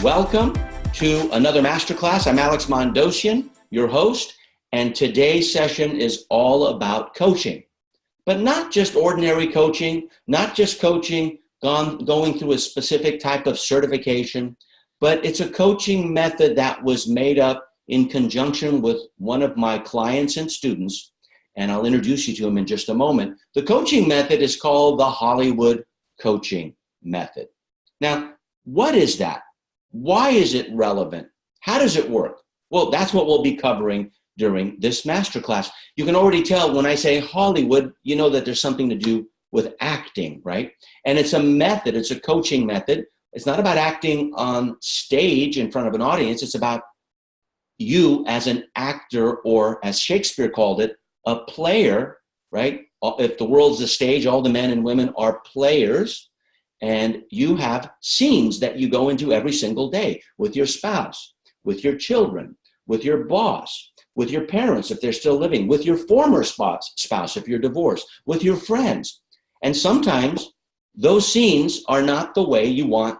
Welcome to another masterclass. I'm Alex Mondosian, your host, and today's session is all about coaching. But not just ordinary coaching, not just coaching going through a specific type of certification, but it's a coaching method that was made up in conjunction with one of my clients and students, and I'll introduce you to him in just a moment. The coaching method is called the Hollywood Coaching Method. Now, what is that? Why is it relevant? How does it work? Well, that's what we'll be covering during this masterclass. You can already tell when I say Hollywood, you know that there's something to do with acting, right? And it's a method, it's a coaching method. It's not about acting on stage in front of an audience. It's about you as an actor, or as Shakespeare called it, a player, right? If the world's a stage, all the men and women are players. And you have scenes that you go into every single day with your spouse, with your children, with your boss, with your parents if they're still living, with your former spouse if you're divorced, with your friends. And sometimes those scenes are not the way you want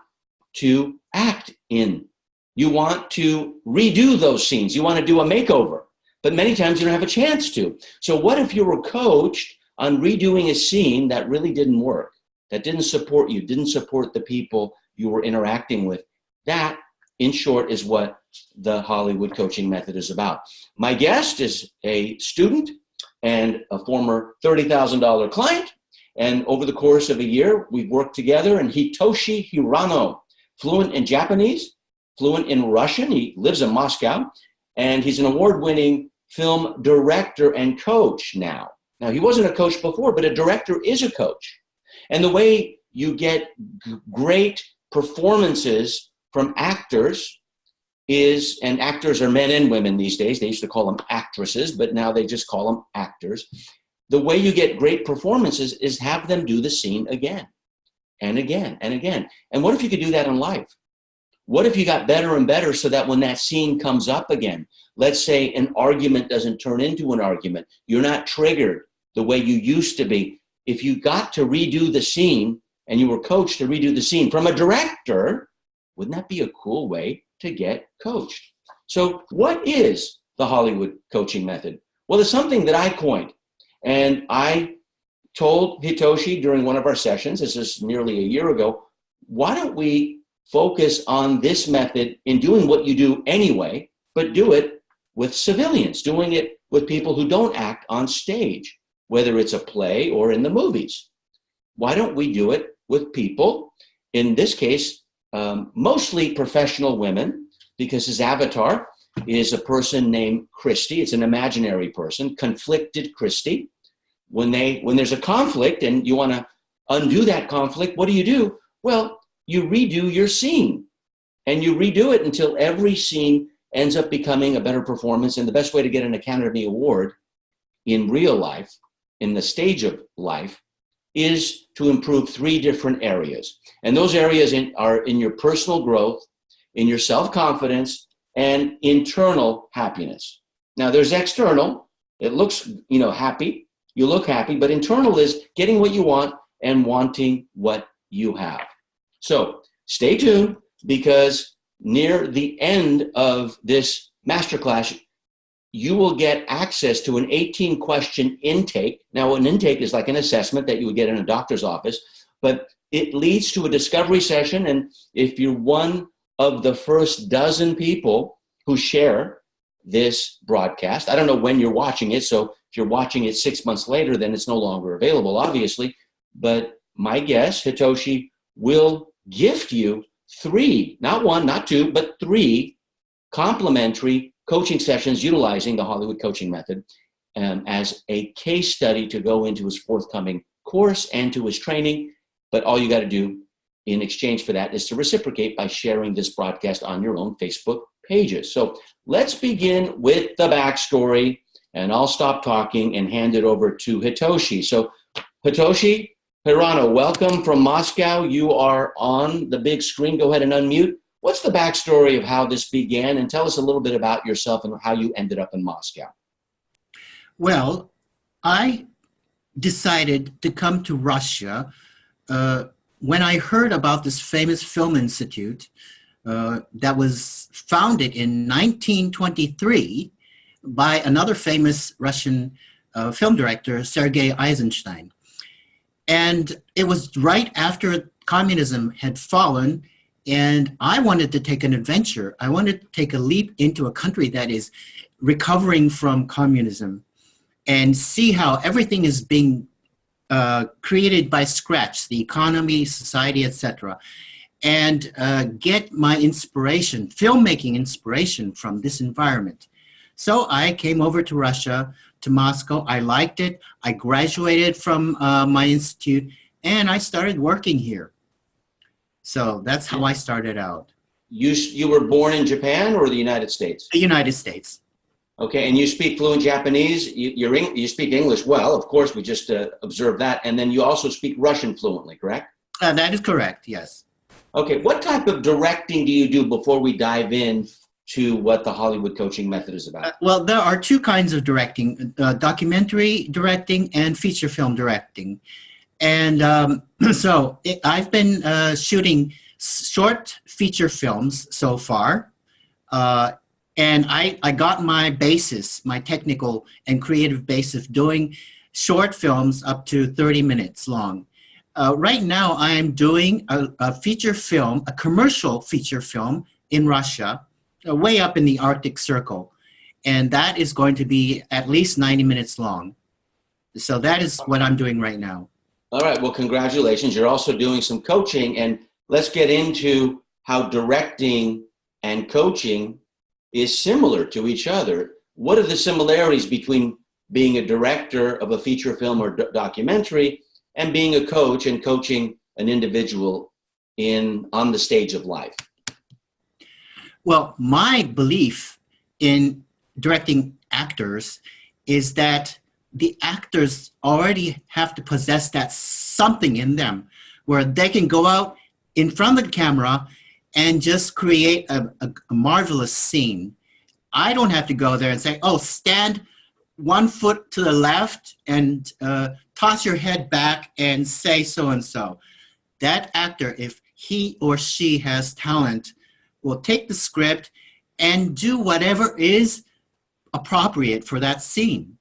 to act in. You want to redo those scenes. You want to do a makeover, but many times you don't have a chance to. So what if you were coached on redoing a scene that really didn't work? That didn't support you, didn't support the people you were interacting with? That, in short, is what the Hollywood Coaching Method is about. My guest is a student and a former $30,000 client. And over the course of a year, we've worked together. And Hitoshi Hirano, fluent in Japanese, fluent in Russian. He lives in Moscow. And he's an award-winning film director and coach now. Now, he wasn't a coach before, but a director is a coach. And the way you get great performances from actors is, and actors are men and women these days. They used to call them actresses, but now they just call them actors. The way you get great performances is have them do the scene again and again and again. And what if you could do that in life? What if you got better and better so that when that scene comes up again, let's say an argument doesn't turn into an argument, you're not triggered the way you used to be. If you got to redo the scene and you were coached to redo the scene from a director, wouldn't that be a cool way to get coached? So what is the Hollywood Coaching Method? Well, it's something that I coined. And I told Hitoshi during one of our sessions, this is nearly a year ago, why don't we focus on this method in doing what you do anyway, but do it with civilians, doing it with people who don't act on stage, whether it's a play or in the movies. Why don't we do it with people, in this case, mostly professional women, because his avatar is a person named Christy. It's an imaginary person, conflicted Christy. When there's a conflict and you want to undo that conflict, what do? Well, you redo your scene, and you redo it until every scene ends up becoming a better performance. And the best way to get an Academy Award in real life, in the stage of life, is to improve 3 different areas. And those areas are in your personal growth, in your self-confidence, and internal happiness. Now there's external. It looks, happy. You look happy, but internal is getting what you want and wanting what you have. So stay tuned, because near the end of this masterclass, you will get access to an 18-question intake. Now, an intake is like an assessment that you would get in a doctor's office, but it leads to a discovery session. And if you're one of the first dozen people who share this broadcast, I don't know when you're watching it, so if you're watching it 6 months later, then it's no longer available, obviously. But my guest, Hitoshi, will gift you 3, not 1, not 2, but 3 complimentary coaching sessions utilizing the Hollywood Coaching Method as a case study to go into his forthcoming course and to his training. But all you got to do in exchange for that is to reciprocate by sharing this broadcast on your own Facebook pages. So let's begin with the backstory, and I'll stop talking and hand it over to Hitoshi. So Hitoshi Hirano, welcome from Moscow. You are on the big screen. Go ahead and unmute. What's the backstory of how this began? And tell us a little bit about yourself and how you ended up in Moscow. Well, I decided to come to Russia when I heard about this famous film institute that was founded in 1923 by another famous Russian film director, Sergei Eisenstein. And it was right after communism had fallen, and I wanted to take an adventure. I wanted to take a leap into a country that is recovering from communism and see how everything is being created by scratch, the economy, society, etc., and get my inspiration, filmmaking inspiration from this environment. So I came over to Russia, to Moscow. I liked it. I graduated from my institute, and I started working here. So that's how I started out. You were born in Japan or the United States? The United States. Okay, and you speak fluent Japanese. You speak English well, of course. We just observed that, and then you also speak Russian fluently, correct? That is correct. Yes. Okay, what type of directing do you do before we dive in to what the Hollywood coaching method is about? Well, there are two kinds of directing, documentary directing and feature film directing. And I've been shooting short feature films so far. And I got my basis, my technical and creative basis of doing short films up to 30 minutes long. Right now, I'm doing a feature film, a commercial feature film in Russia, way up in the Arctic Circle. And that is going to be at least 90 minutes long. So that is what I'm doing right now. All right, well, congratulations. You're also doing some coaching, and let's get into how directing and coaching is similar to each other. What are the similarities between being a director of a feature film or documentary and being a coach and coaching an individual on the stage of life? Well, my belief in directing actors is that the actors already have to possess that something in them where they can go out in front of the camera and just create a marvelous scene. I don't have to go there and say, oh, stand 1 foot to the left and toss your head back and say so-and-so. That actor, if he or she has talent, will take the script and do whatever is appropriate for that scene.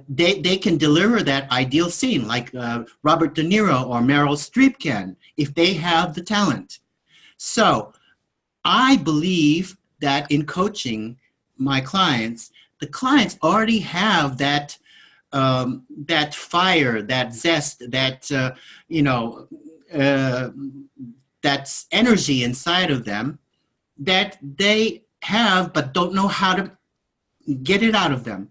They can deliver that ideal scene like Robert De Niro or Meryl Streep can, if they have the talent. So I believe that in coaching my clients, the clients already have that that fire, that zest, that that's energy inside of them that they have but don't know how to get it out of them.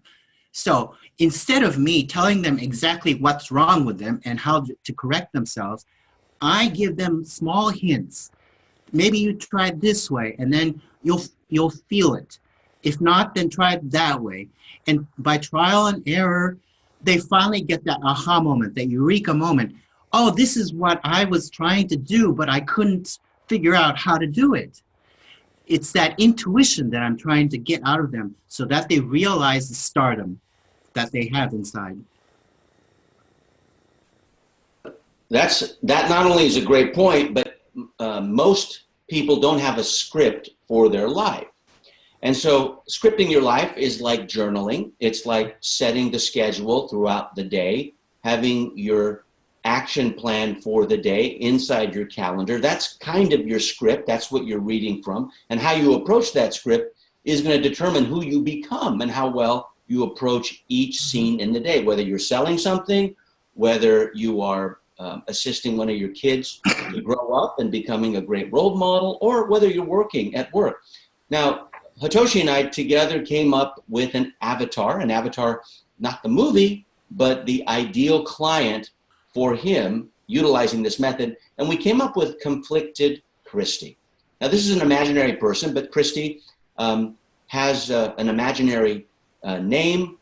So instead of me telling them exactly what's wrong with them and how to correct themselves, I give them small hints. Maybe you try it this way, and then you'll feel it. If not, then try it that way. And by trial and error, they finally get that aha moment, that eureka moment. Oh, this is what I was trying to do, but I couldn't figure out how to do it. It's that intuition that I'm trying to get out of them so that they realize the stardom that they have inside. That not only is a great point, but most people don't have a script for their life. And so scripting your life is like journaling. It's like setting the schedule throughout the day, having your action plan for the day inside your calendar. That's kind of your script. That's what you're reading from. And how you approach that script is going to determine who you become and how well you approach each scene in the day, whether you're selling something, whether you are assisting one of your kids to grow up and becoming a great role model, or whether you're working at work. Now, Hitoshi and I together came up with an avatar, not the movie, but the ideal client for him utilizing this method. And we came up with Conflicted Christy. Now, this is an imaginary person, but Christy has an imaginary name.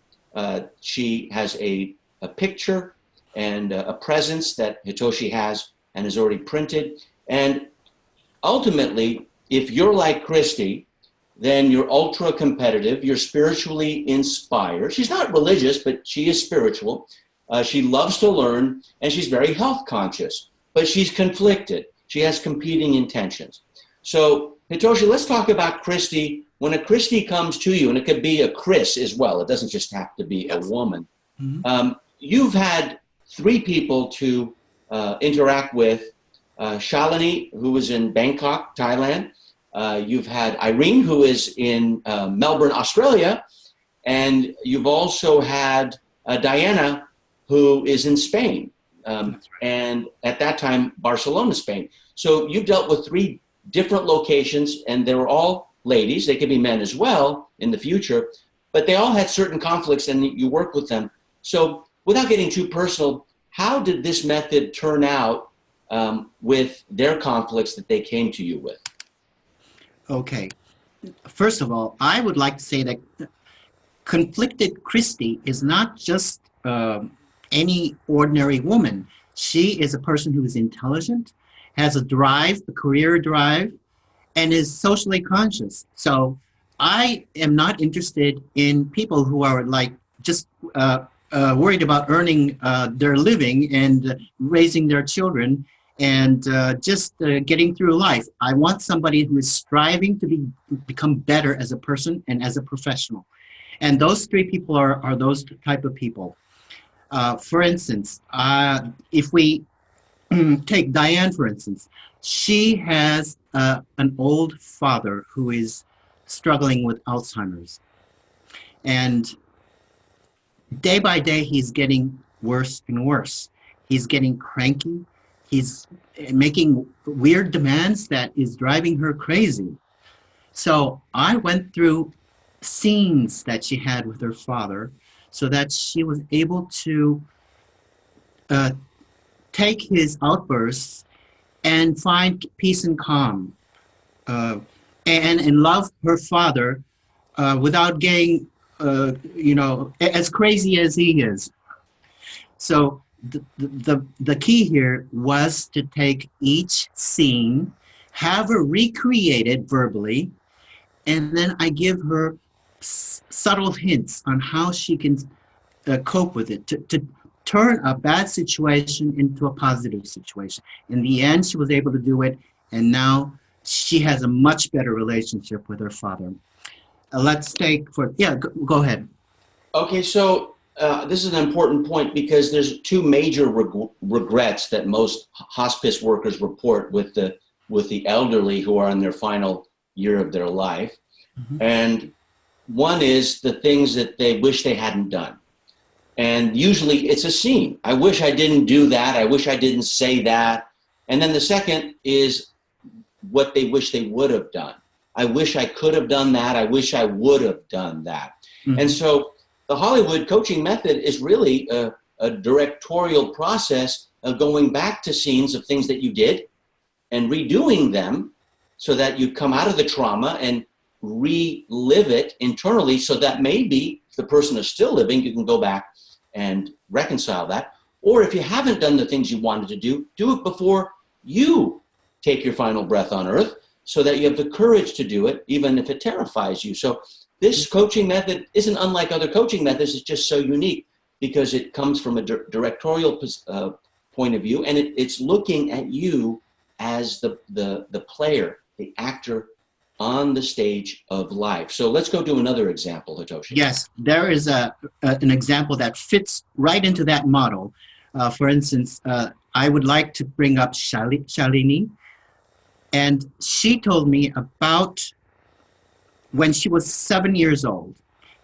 She has a picture and a presence that Hitoshi has and is already printed. And ultimately, if you're like Christy, then you're ultra competitive, you're spiritually inspired. She's not religious, but she is spiritual. She loves to learn, and she's very health conscious, but she's conflicted. She has competing intentions. So, Hitoshi, let's talk about Christy. When a Christy comes to you, and it could be a Chris as well, it doesn't just have to be a woman. Mhm. You've had three people to interact with. Shalini, who is in Bangkok, Thailand. You've had Irene, who is in Melbourne, Australia. And you've also had Diana, who is in Spain. And at that time, Barcelona, Spain. So you've dealt with three different locations, and they were all ladies. They could be men as well in the future, but they all had certain conflicts, and you worked with them. So without getting too personal, how did this method turn out with their conflicts that they came to you with? Okay. First of all, I would like to say that Conflicted Christy is not just any ordinary woman. She is a person who is intelligent, has a drive, a career drive, and is socially conscious. So I am not interested in people who are like just worried about earning their living and raising their children and just getting through life. I want somebody who is striving to become better as a person and as a professional. And those three people are those type of people. For instance, if we take Diane, for instance, she has an old father who is struggling with Alzheimer's. And day by day, he's getting worse and worse. He's getting cranky. He's making weird demands that is driving her crazy. So I went through scenes that she had with her father so that she was able to take his outbursts and find peace and calm and love her father without getting, as crazy as he is. So the key here was to take each scene, have her recreated verbally, and then I give her subtle hints on how she can cope with it, to turn a bad situation into a positive situation. In the end, she was able to do it, and now she has a much better relationship with her father. Let's take go ahead. Okay, so this is an important point because there's two major regrets that most hospice workers report with the elderly who are in their final year of their life. Mm-hmm. And one is the things that they wish they hadn't done. And usually it's a scene. I wish I didn't do that. I wish I didn't say that. And then the second is what they wish they would have done. I wish I could have done that. I wish I would have done that. Mm-hmm. And so the Hollywood coaching method is really a directorial process of going back to scenes of things that you did and redoing them so that you come out of the trauma and relive it internally so that maybe if the person is still living, you can go back and reconcile that. Or if you haven't done the things you wanted to do it before you take your final breath on earth so that you have the courage to do it, even if it terrifies you. So this coaching method isn't unlike other coaching methods. It's just so unique because it comes from a directorial point of view, and it's looking at you as the player, the actor on the stage of life. So let's go to another example, Hitoshi. Yes, there is an example that fits right into that model. For instance, I would like to bring up Shalini, and she told me about when she was 7 years old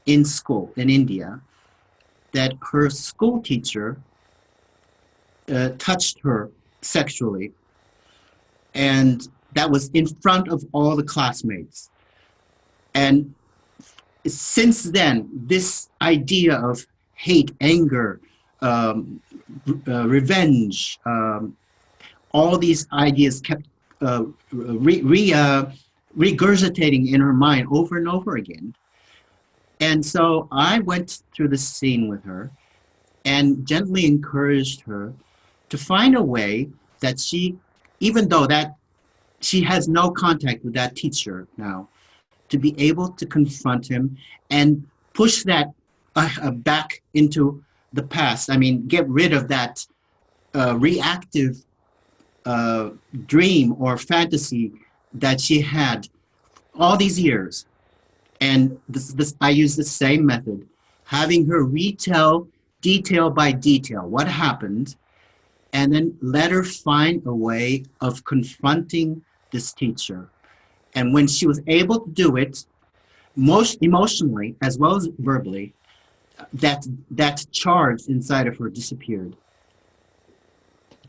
in school in India, that her school teacher touched her sexually, and that was in front of all the classmates. And since then, this idea of hate, anger, revenge, all these ideas kept regurgitating in her mind over and over again. And so I went through the scene with her and gently encouraged her to find a way that she, even though that she has no contact with that teacher now, to be able to confront him and push that back into the past. I mean, get rid of that reactive dream or fantasy that she had all these years. And I use the same method, having her retell detail by detail what happened, and then let her find a way of confronting this teacher. And when she was able to do it, most emotionally as well as verbally, that charge inside of her disappeared.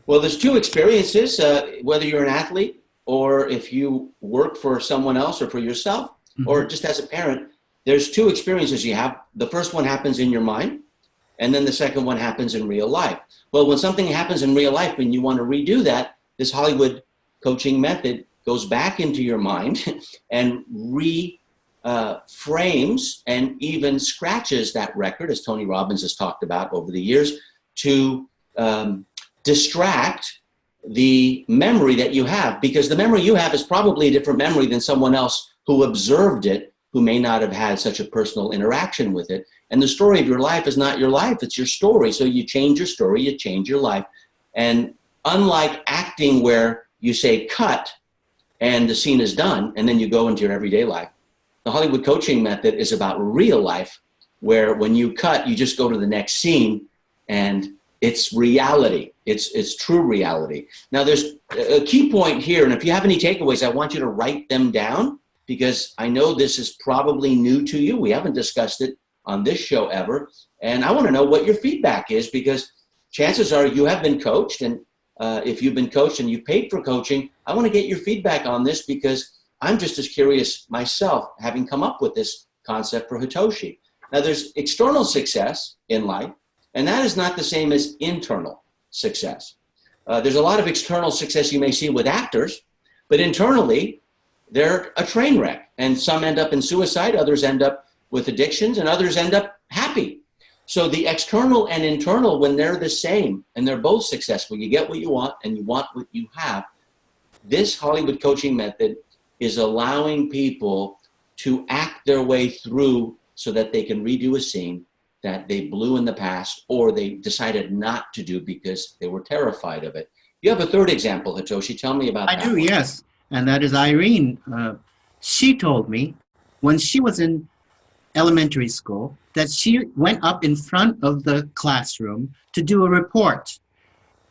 Well, there's two experiences, whether you're an athlete or if you work for someone else or for yourself, or just as a parent, there's two experiences you have. The first one happens in your mind, and then the second one happens in real life. Well, when something happens in real life and you want to redo that, this Hollywood coaching method goes back into your mind and frames and even scratches that record, as Tony Robbins has talked about over the years, to distract the memory that you have, because the memory you have is probably a different memory than someone else who observed it, who may not have had such a personal interaction with it. And the story of your life is not your life, it's your story. So you change your story, you change your life. And unlike acting where you say cut and the scene is done and then you go into your everyday life, the Hollywood coaching method is about real life, where when you cut, you just go to the next scene and it's reality. It's true reality. Now there's a key point here, and if you have any takeaways, I want you to write them down, because I know this is probably new to you. We haven't discussed it on this show ever. And I want to know what your feedback is, because chances are you have been coached, and if you've been coached and you've paid for coaching, I want to get your feedback on this, because I'm just as curious myself, having come up with this concept for Hitoshi. Now there's external success in life, and that is not the same as internal success. There's a lot of external success you may see with actors, but internally, they're a train wreck, and some end up in suicide, others end up with addictions, and others end up happy. So the external and internal, when they're the same and they're both successful, you get what you want and you want what you have. This Hollywood coaching method is allowing people to act their way through so that they can redo a scene that they blew in the past, or they decided not to do because they were terrified of it. You have a third example, Hitoshi. Tell me about that. I do, yes. And that is Irene. She told me when she was in elementary school that she went up in front of the classroom to do a report.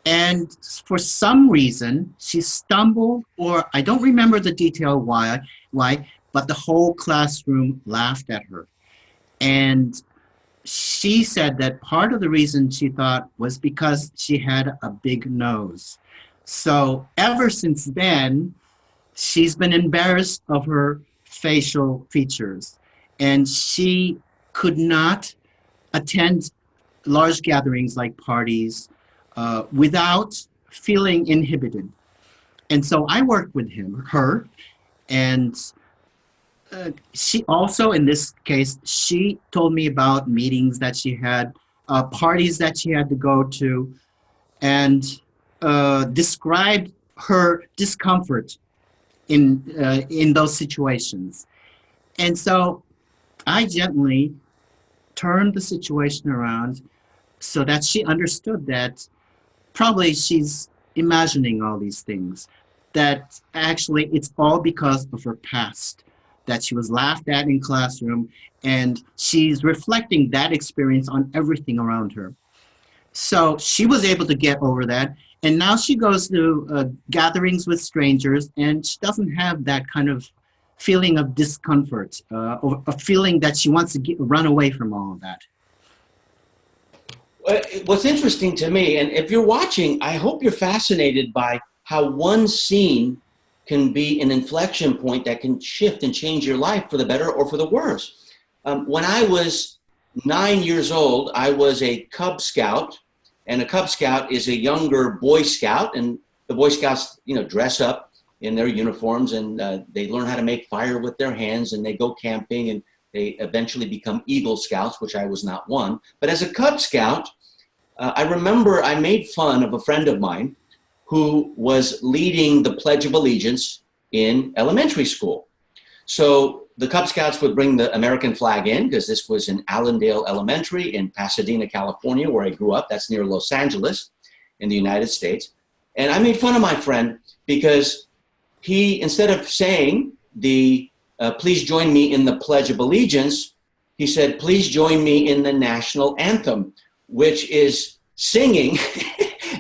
And for some reason, she stumbled, or I don't remember the detail why, but the whole classroom laughed at her. And she said that part of the reason she thought was because she had a big nose. So ever since then, she's been embarrassed of her facial features, and she could not attend large gatherings like parties without feeling inhibited. And so I worked with her, and she also, in this case, she told me about meetings that she had, parties that she had to go to, and described her discomfort in those situations. And so I gently turned the situation around so that she understood that probably she's imagining all these things, that actually it's all because of her past, that she was laughed at in classroom, and she's reflecting that experience on everything around her. So she was able to get over that, and now she goes to gatherings with strangers, and she doesn't have that kind of feeling of discomfort, or a feeling that she wants to run away from all of that. What's interesting to me, and if you're watching, I hope you're fascinated by how one scene can be an inflection point that can shift and change your life for the better or for the worse. When I was 9 years old, I was a Cub Scout, and a Cub Scout is a younger Boy Scout, and the Boy Scouts, dress up in their uniforms, and they learn how to make fire with their hands, and they go camping, and they eventually become Eagle Scouts, which I was not one. But as a Cub Scout, I remember I made fun of a friend of mine who was leading the Pledge of Allegiance in elementary school. So the Cub Scouts would bring the American flag in, because this was in Allendale Elementary in Pasadena, California, where I grew up. That's near Los Angeles in the United States. And I made fun of my friend because he, instead of saying please join me in the Pledge of Allegiance, he said, please join me in the national anthem, which is singing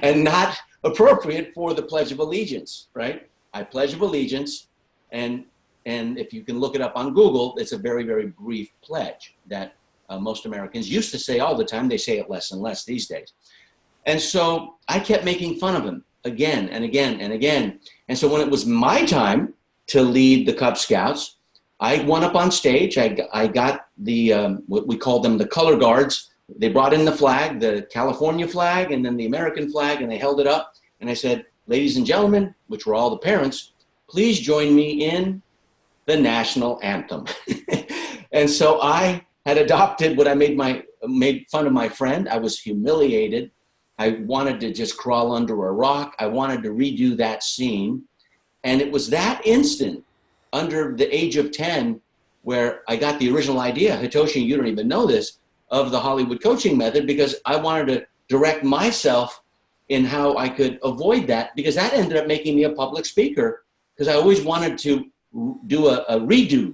and not appropriate for the Pledge of Allegiance, right? I pledge of allegiance, and if you can look it up on Google, it's a very, very brief pledge that most Americans used to say all the time. They say it less and less these days. And so I kept making fun of him again and again and again. And so when it was my time to lead the Cub Scouts, I went up on stage. I got the, what we called them the color guards. They brought in the flag, the California flag, and then the American flag, and they held it up. And I said, ladies and gentlemen, which were all the parents, please join me in the national anthem. And so I had adopted what I made fun of my friend. I was humiliated. I wanted to just crawl under a rock. I wanted to redo that scene. And it was that instant, under the age of 10, where I got the original idea, Hitoshi, you don't even know this, of the Hollywood coaching method, because I wanted to direct myself in how I could avoid that, because that ended up making me a public speaker, because I always wanted to do a redo.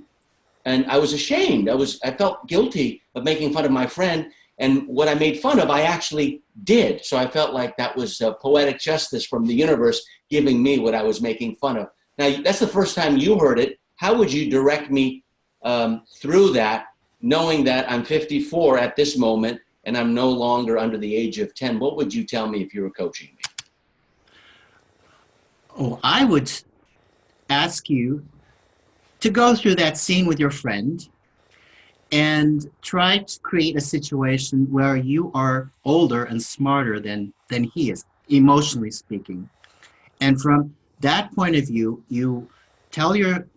And I was ashamed. I felt guilty of making fun of my friend. And what I made fun of, I actually did. So I felt like that was poetic justice from the universe giving me what I was making fun of. Now, that's the first time you heard it. How would you direct me through that, knowing that I'm 54 at this moment and I'm no longer under the age of 10? What would you tell me if you were coaching me? Oh, I would ask you to go through that scene with your friend and try to create a situation where you are older and smarter than he is, emotionally speaking. And from that point of view, you tell your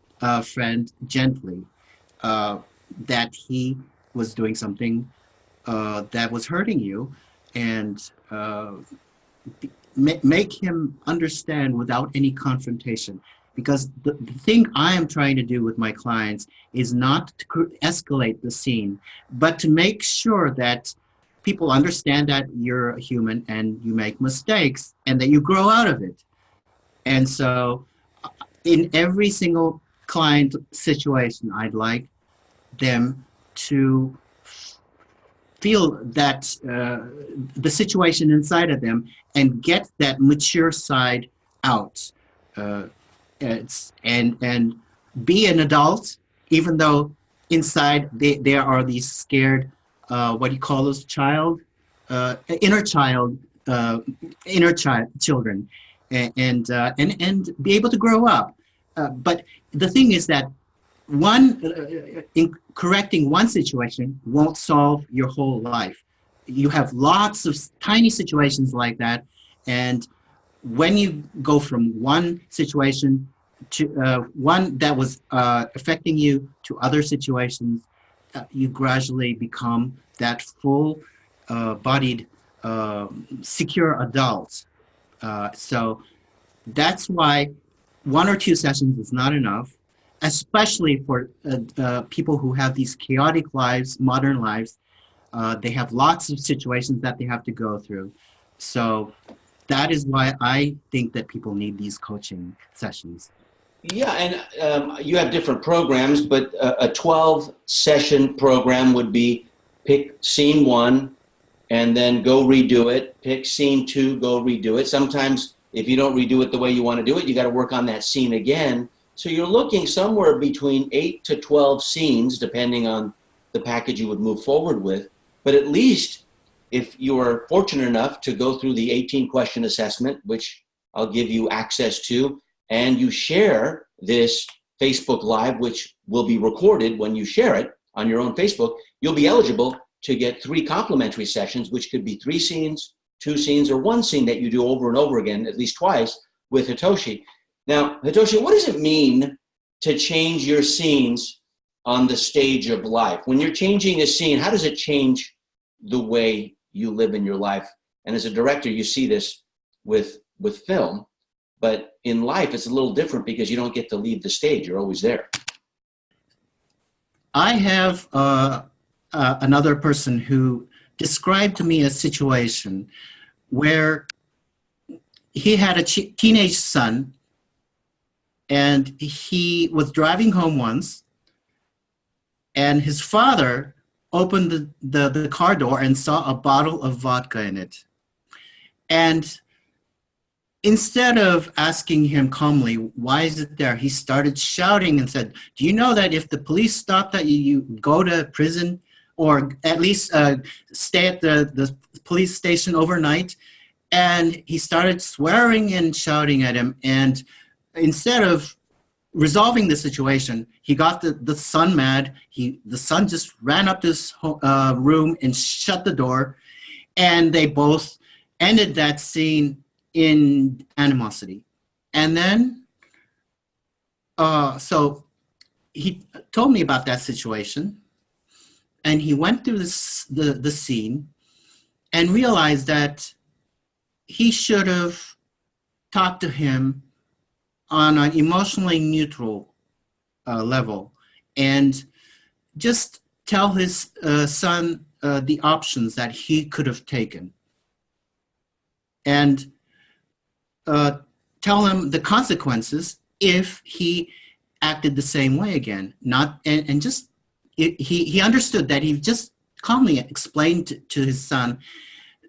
friend gently that he was doing something that was hurting you, and make him understand without any confrontation. Because the thing I am trying to do with my clients is not to escalate the scene, but to make sure that people understand that you're a human and you make mistakes and that you grow out of it. And so in every single client situation, I'd like them to feel that the situation inside of them and get that mature side out. And be an adult, even though inside there are these scared, what do you call those, inner children, and be able to grow up. But the thing is that correcting one situation won't solve your whole life. You have lots of tiny situations like that, and when you go from one situation to one that was affecting you to other situations, you gradually become that full-bodied, secure adult. So that's why 1 or 2 sessions is not enough, especially for people who have these chaotic lives, modern lives. They have lots of situations that they have to go through. So that is why I think that people need these coaching sessions. Yeah, and you have different programs, but a 12-session program would be pick scene 1 and then go redo it. Pick scene 2, go redo it. Sometimes if you don't redo it the way you want to do it, you got to work on that scene again. So you're looking somewhere between 8 to 12 scenes, depending on the package you would move forward with. But at least if you are fortunate enough to go through the 18-question assessment, which I'll give you access to, and you share this Facebook Live, which will be recorded when you share it on your own Facebook, you'll be eligible to get 3 complimentary sessions, which could be 3 scenes, 2 scenes, or 1 scene that you do over and over again, at least twice, with Hitoshi. Now, Hitoshi, what does it mean to change your scenes on the stage of life? When you're changing a scene, how does it change the way you live in your life? And as a director, you see this with film, but in life, it's a little different because you don't get to leave the stage. You're always there. I have another person who described to me a situation where he had a teenage son And he was driving home once, and his father opened the car door and saw a bottle of vodka in it. And instead of asking him calmly, why is it there? He started shouting and said, do you know that if the police stop that you go to prison, or at least stay at the police station overnight? And he started swearing and shouting at him. And instead of resolving the situation, he got the son mad. The son just ran up to his room and shut the door. And they both ended that scene in animosity. And then, so he told me about that situation, and he went through the scene and realized that he should have talked to him on an emotionally neutral level and just tell his son the options that he could have taken, and tell him the consequences if he acted the same way again. He understood that. He just calmly explained to his son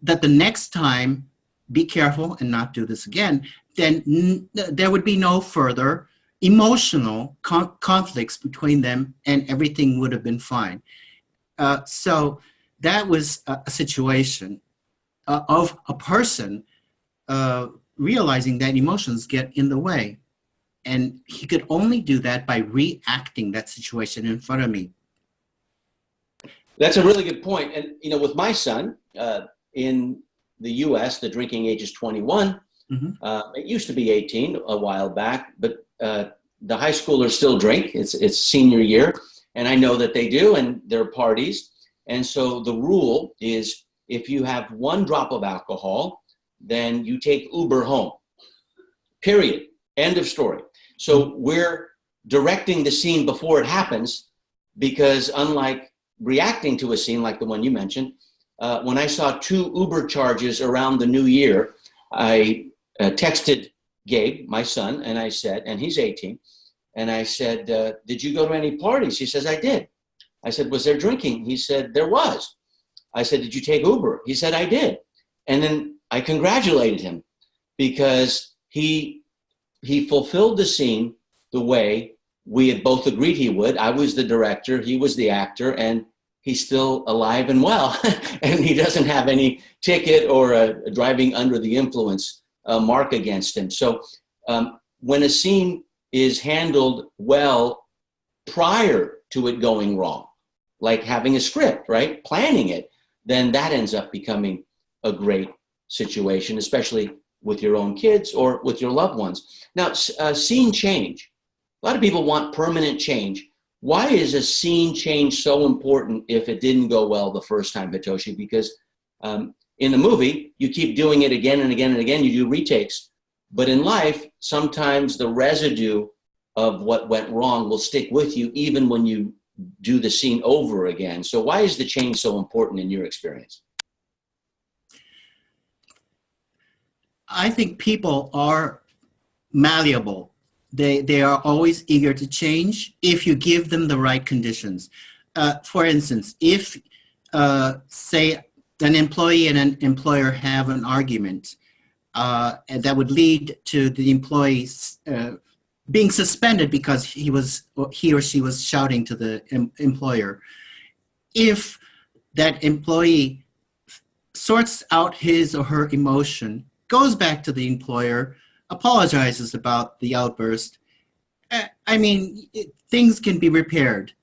that the next time, be careful and not do this again. Then there would be no further emotional conflicts between them, and everything would have been fine. So that was a situation of a person realizing that emotions get in the way. And he could only do that by reacting that situation in front of me. That's a really good point. And, you know, with my son, in the US, the drinking age is 21. It used to be 18 a while back, but the high schoolers still drink. It's senior year, and I know that they do, and there are parties. And so the rule is, if you have 1 drop of alcohol, then you take Uber home, period, end of story. So we're directing the scene before it happens, because unlike reacting to a scene like the one you mentioned, when I saw 2 Uber charges around the new year, I texted Gabe, my son, and I said, and he's 18, and I said, did you go to any parties? He says, I did. I said, was there drinking? He said, there was. I said, did you take Uber? He said, I did. And then I congratulated him, because he fulfilled the scene the way we had both agreed he would. I was the director, he was the actor, and he's still alive and well, and he doesn't have any ticket or a driving under the influence mark against him. So when a scene is handled well prior to it going wrong, like having a script, right, planning it, then that ends up becoming a great situation, especially with your own kids or with your loved ones. Now, scene change. A lot of people want permanent change. Why is a scene change so important if it didn't go well the first time, Hitoshi? Because in the movie, you keep doing it again and again and again. You do retakes. But in life, sometimes the residue of what went wrong will stick with you even when you do the scene over again. So why is the change so important in your experience? I think people are malleable. They are always eager to change if you give them the right conditions. For instance, if, say, an employee and an employer have an argument and that would lead to the employee being suspended because he or she was shouting to the employer. If that employee sorts out his or her emotion, goes back to the employer, apologizes about the outburst, I mean, things can be repaired.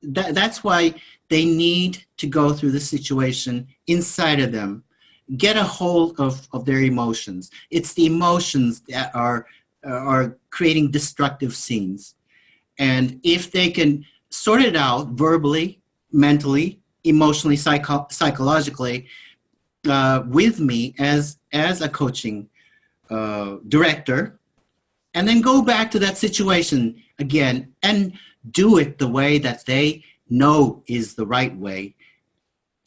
That's why they need to go through the situation inside of them, get a hold of their emotions. It's the emotions that are creating destructive scenes. And if they can sort it out verbally, mentally, emotionally, psychologically, with me as a coaching director, and then go back to that situation again and do it the way that they know is the right way,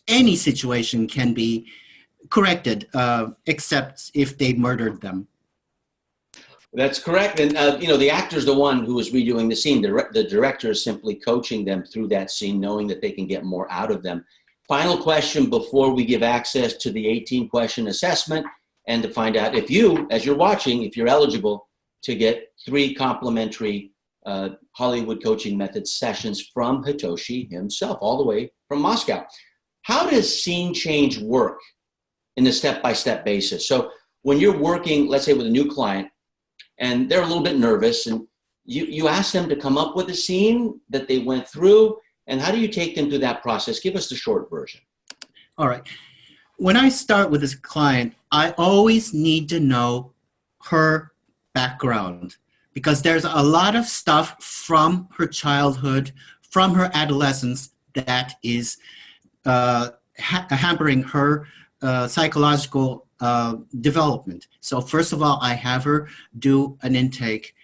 any situation can be corrected, except if they murdered them. That's correct. And, the actor's the one who is redoing the scene. The director is simply coaching them through that scene, knowing that they can get more out of them. Final question before we give access to the 18-question assessment and to find out if you, as you're watching, if you're eligible to get 3 complimentary Hollywood Coaching Method sessions from Hitoshi himself, all the way from Moscow. How does scene change work in a step-by-step basis? So when you're working, let's say with a new client, and they're a little bit nervous, and you ask them to come up with a scene that they went through, and how do you take them through that process? Give us the short version. All right. When I start with this client, I always need to know her background, because there's a lot of stuff from her childhood, from her adolescence, that is hampering her psychological development. So first of all, I have her do an intake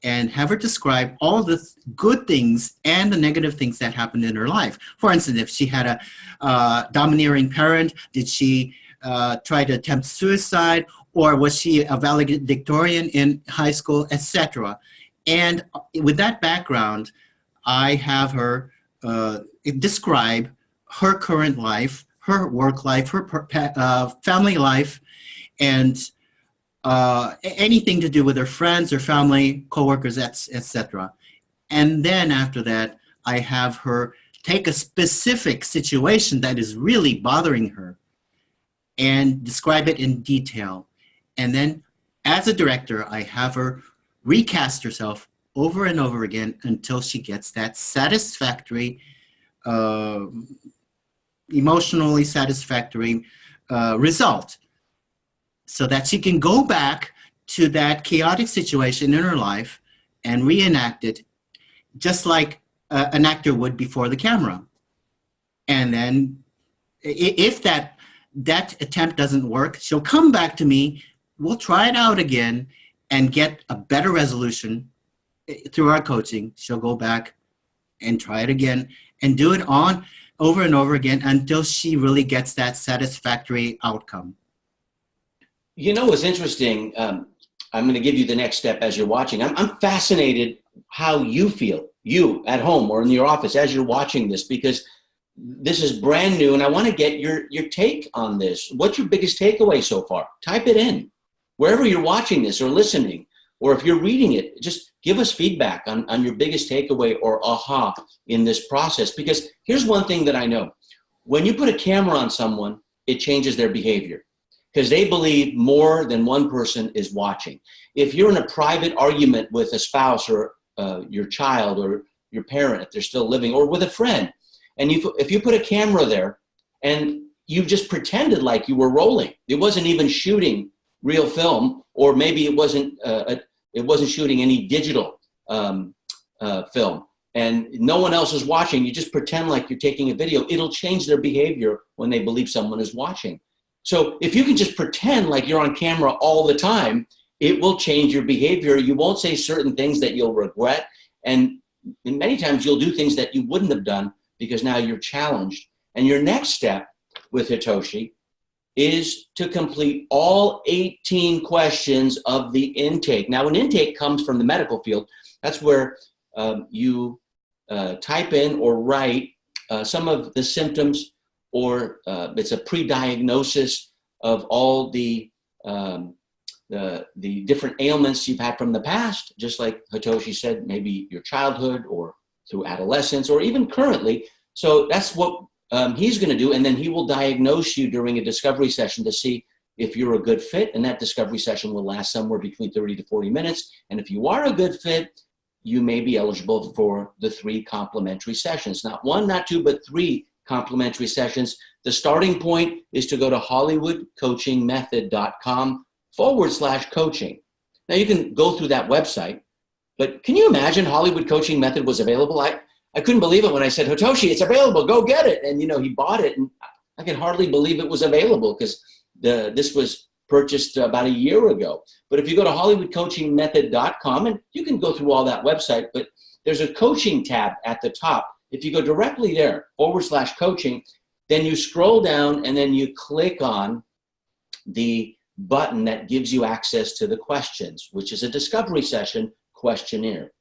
and have her describe all the good things and the negative things that happened in her life. For instance, if she had a domineering parent, did she try to attempt suicide, or was she a valedictorian in high school, etc. And with that background, I have her describe her current life, her work life, her family life, and anything to do with her friends, her family, coworkers, etc. And then after that, I have her take a specific situation that is really bothering her and describe it in detail. And then as a director, I have her recast herself over and over again until she gets that satisfactory, emotionally satisfactory result, so that she can go back to that chaotic situation in her life and reenact it just like an actor would before the camera. And then if that attempt doesn't work, she'll come back to me, we'll try it out again and get a better resolution through our coaching. She'll go back and try it again and do it on over and over again until she really gets that satisfactory outcome. You know what's interesting? I'm going to give you the next step as you're watching. I'm fascinated how you feel, you at home or in your office as you're watching this, because this is brand new and I want to get your take on this. What's your biggest takeaway so far? Type it in. Wherever you're watching this or listening, or if you're reading it, just give us feedback on your biggest takeaway or aha in this process. Because here's one thing that I know. When you put a camera on someone, it changes their behavior, because they believe more than one person is watching. If you're in a private argument with a spouse or your child or your parent, if they're still living, or with a friend, and if you put a camera there and you just pretended like you were rolling, it wasn't even shooting real film, or maybe it wasn't shooting any digital film, and no one else is watching, you just pretend like you're taking a video, it'll change their behavior when they believe someone is watching. So if you can just pretend like you're on camera all the time, it will change your behavior. You won't say certain things that you'll regret. And many times you'll do things that you wouldn't have done because now you're challenged. And your next step with Hitoshi is to complete all 18 questions of the intake. Now, an intake comes from the medical field. That's where you type in or write some of the symptoms, or it's a pre-diagnosis of all the different ailments you've had from the past, just like Hitoshi said, maybe your childhood or through adolescence or even currently. So that's what he's going to do, and then he will diagnose you during a discovery session to see if you're a good fit, and that discovery session will last somewhere between 30 to 40 minutes. And if you are a good fit, you may be eligible for the 3 complimentary sessions. Not 1, not 2, but 3 complimentary sessions. The starting point is to go to hollywoodcoachingmethod.com/coaching. Now you can go through that website, but can you imagine Hollywood Coaching Method was available? I couldn't believe it when I said, Hitoshi, it's available, go get it. And he bought it, and I can hardly believe it was available because this was purchased about a year ago. But if you go to hollywoodcoachingmethod.com, and you can go through all that website, but there's a coaching tab at the top. If you go directly there, /coaching, then you scroll down and then you click on the button that gives you access to the questions, which is a discovery session questionnaire.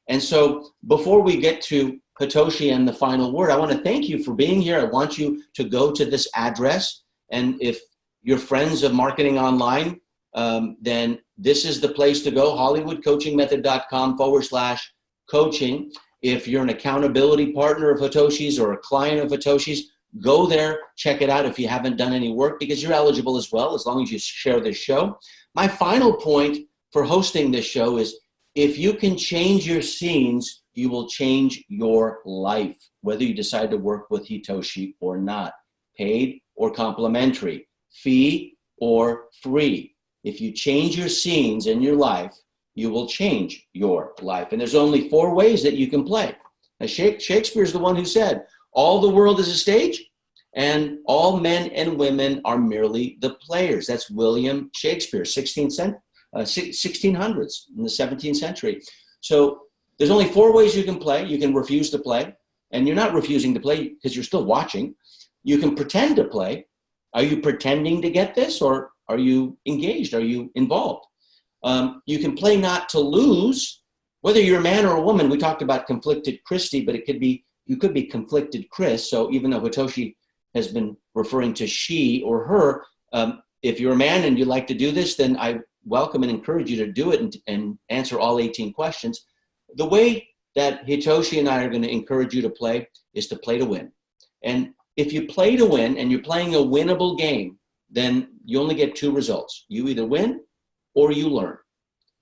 And so before we get to Hitoshi and the final word, I want to thank you for being here. I want you to go to this address. And if you're friends of Marketing Online, then this is the place to go, hollywoodcoachingmethod.com/coaching. If you're an accountability partner of Hitoshi's or a client of Hitoshi's, go there, check it out if you haven't done any work, because you're eligible as well, as long as you share this show. My final point for hosting this show is, if you can change your scenes, you will change your life, whether you decide to work with Hitoshi or not, paid or complimentary, fee or free. If you change your scenes in your life, you will change your life. And there's only 4 ways that you can play. Now, Shakespeare's the one who said, all the world is a stage, and all men and women are merely the players. That's William Shakespeare, 1600s, in the 17th century. So there's only 4 ways you can play. You can refuse to play, and you're not refusing to play because you're still watching. You can pretend to play. Are you pretending to get this, or are you engaged? Are you involved? You can play not to lose, whether you're a man or a woman. We talked about conflicted Christy, but you could be conflicted Chris. So even though Hitoshi has been referring to she or her, if you're a man and you like to do this, then I welcome and encourage you to do it and answer all 18 questions. The way that Hitoshi and I are going to encourage you to play is to play to win. And if you play to win and you're playing a winnable game, then you only get 2 results. You either win or you learn.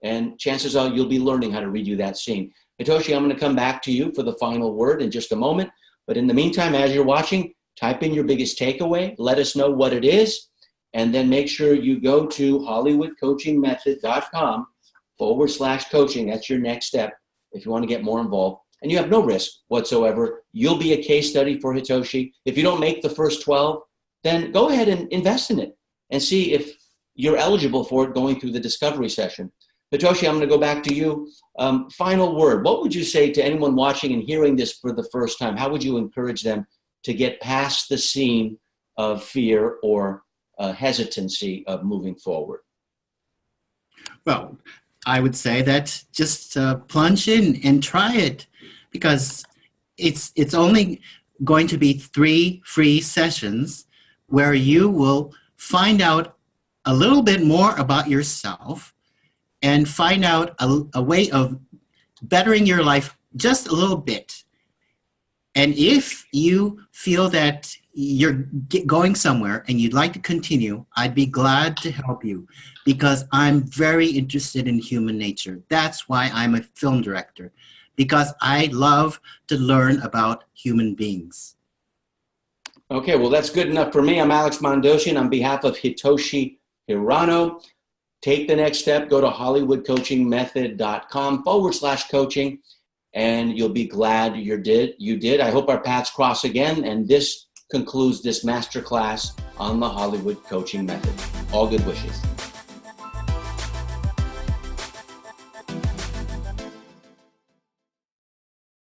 And chances are you'll be learning how to redo that scene. Hitoshi, I'm going to come back to you for the final word in just a moment. But in the meantime, as you're watching, type in your biggest takeaway. Let us know what it is. And then make sure you go to hollywoodcoachingmethod.com/coaching. That's your next step if you want to get more involved. And you have no risk whatsoever. You'll be a case study for Hitoshi. If you don't make the first 12, then go ahead and invest in it and see if you're eligible for it going through the discovery session. Hitoshi, I'm going to go back to you. Final word. What would you say to anyone watching and hearing this for the first time? How would you encourage them to get past the scene of fear or hesitancy of moving forward? Well, I would say that just plunge in and try it, because it's only going to be 3 free sessions where you will find out a little bit more about yourself and find out a way of bettering your life just a little bit. And if you feel that you're going somewhere and you'd like to continue, I'd be glad to help you, because I'm very interested in human nature. That's why I'm a film director, because I love to learn about human beings. Okay, well, that's good enough for me. I'm Alex Mondosian on behalf of Hitoshi Hirano. Take the next step. Go to hollywoodcoachingmethod.com/coaching, and you'll be glad you did. I hope our paths cross again, and this concludes this masterclass on the Hollywood Coaching Method. All good wishes.